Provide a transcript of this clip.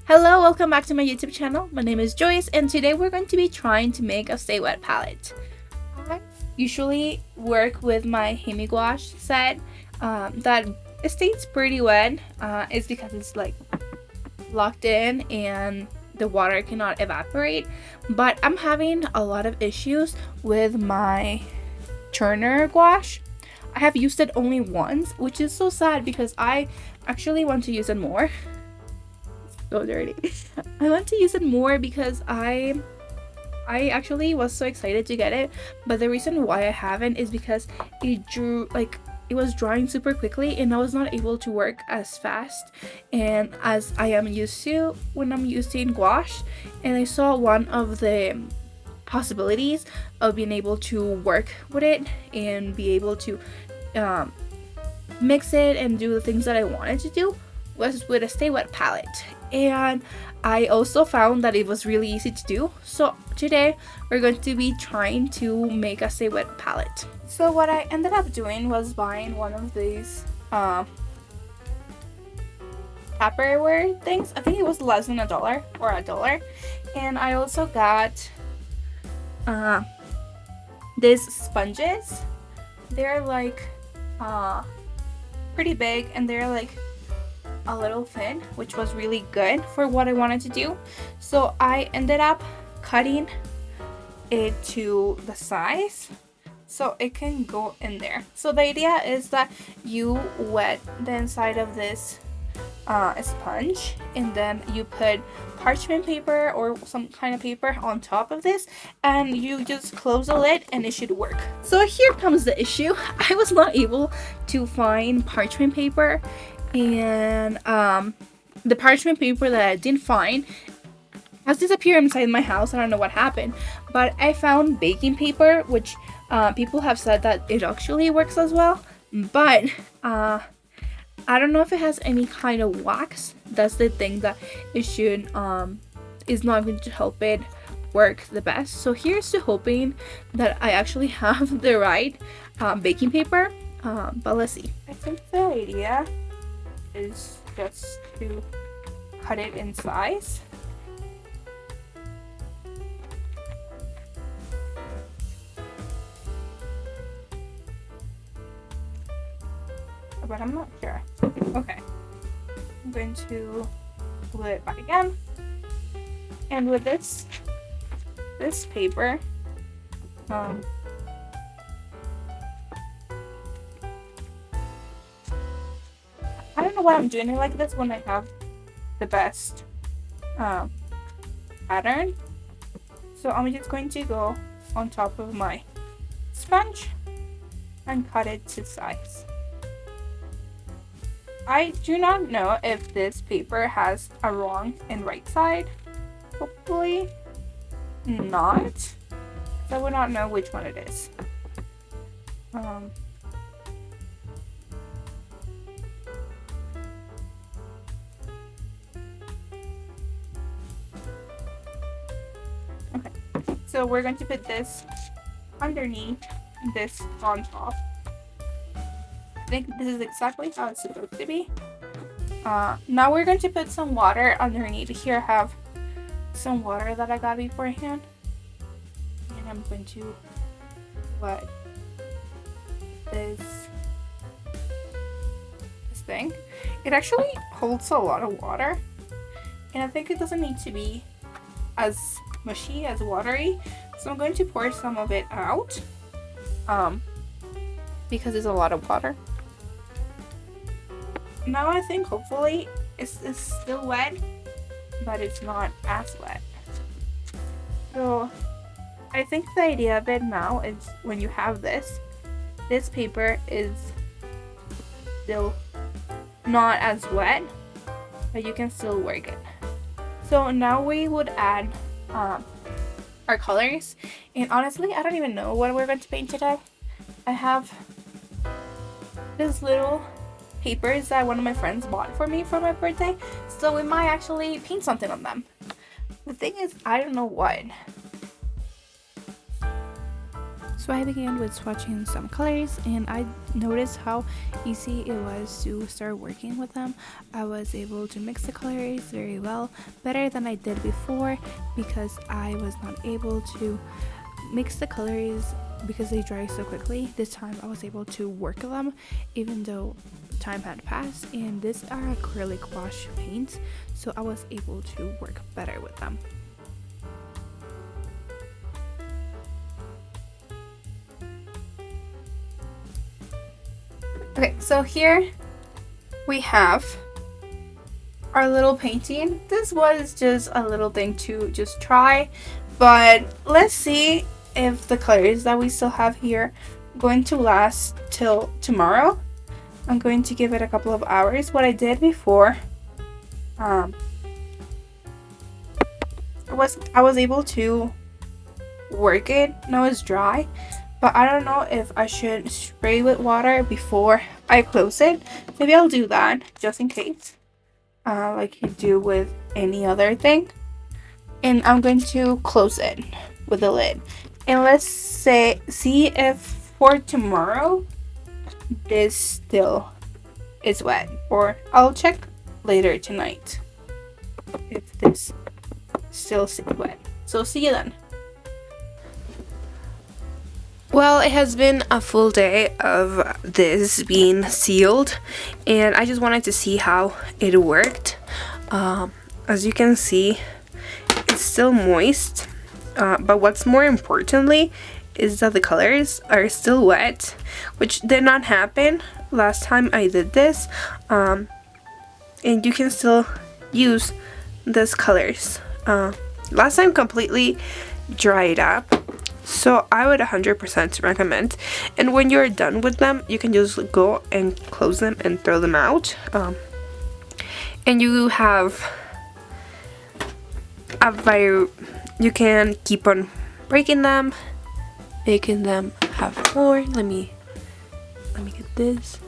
Hello, welcome back to my YouTube channel. My name is Joyce and today we're going to be trying to make a Stay Wet palette. I usually work with my Gouache set that it stays pretty wet. It's because it's like locked in and the water cannot evaporate, but I'm having a lot of issues with my Turner gouache. I have used it only once, which is so sad because I actually want to use it more. So dirty. I want to use it more because I actually was so excited to get it, but the reason why I haven't is because it was drying super quickly and I was not able to work as fast and as I am used to when I'm using gouache. And I saw one of the possibilities of being able to work with it and be able to mix it and do the things that I wanted to do was with a Stay Wet palette. And I also found that it was really easy to do. So today we're going to be trying to make a Stay Wet palette. So what I ended up doing was buying one of these Tupperware things. I think it was less than $1 or $1. And I also got these sponges. They're like pretty big and they're like a little thin, which was really good for what I wanted to do. So I ended up cutting it to the size so it can go in there. So the idea is that you wet the inside of this sponge and then you put parchment paper or some kind of paper on top of this and you just close the lid and it should work. So here comes the issue. I was not able to find parchment paper, and the parchment paper that I didn't find has disappeared inside my house. I don't know what happened, but I found baking paper, which people have said that it actually works as well, but I don't know if it has any kind of wax. That's the thing that it should is not going to help it work the best. So here's to hoping that I actually have the right baking paper, but let's see. I think the idea is just to cut it in size. But I'm not sure. Okay. I'm going to glue it back again. And with this paper, I don't know why I'm doing it like this when I have the best pattern. So I'm just going to go on top of my sponge and cut it to size. I do not know if this paper has a wrong and right side. Hopefully not. I would not know which one it is. Okay, so we're going to put this underneath, this on top. I think this is exactly how it's supposed to be. Now we're going to put some water underneath. Here I have some water that I got beforehand. And I'm going to wet this thing. It actually holds a lot of water. And I think it doesn't need to be as mushy, as watery. So I'm going to pour some of it out. Because there's a lot of water. Now I think hopefully it's still wet, but it's not as wet. So I think the idea of it now is when you have this paper is still not as wet, but you can still work it. So now we would add our colors, and honestly I don't even know what we're going to paint today. I have this little papers that one of my friends bought for me for my birthday, so we might actually paint something on them. The thing is, I don't know what. So I began with swatching some colors, and I noticed how easy it was to start working with them. I was able to mix the colors very well, better than I did before, because I was not able to mix the colors because they dry so quickly. This time I was able to work them even though time had passed, and these are acrylic gouache paints, so I was able to work better with them. Okay, so here we have our little painting. This was just a little thing to just try, but let's see if the colors that we still have here are going to last till tomorrow. I'm going to give it a couple of hours. What I did before, I was able to work it. Now it's dry, but I don't know if I should spray with water before I close it. Maybe I'll do that just in case, like you do with any other thing. And I'm going to close it with a lid. And let's see if for tomorrow this still is wet, or I'll check later tonight if this still is wet. So see you then. Well, it has been a full day of this being sealed, and I just wanted to see how it worked. As you can see, it's still moist, but what's more importantly is that the colors are still wet, which did not happen last time I did this, and you can still use these colors. Last time completely dried up, so I would 100% recommend. And when you're done with them, you can just go and close them and throw them out, and you have you can keep on breaking them, making them have more. Let me get this.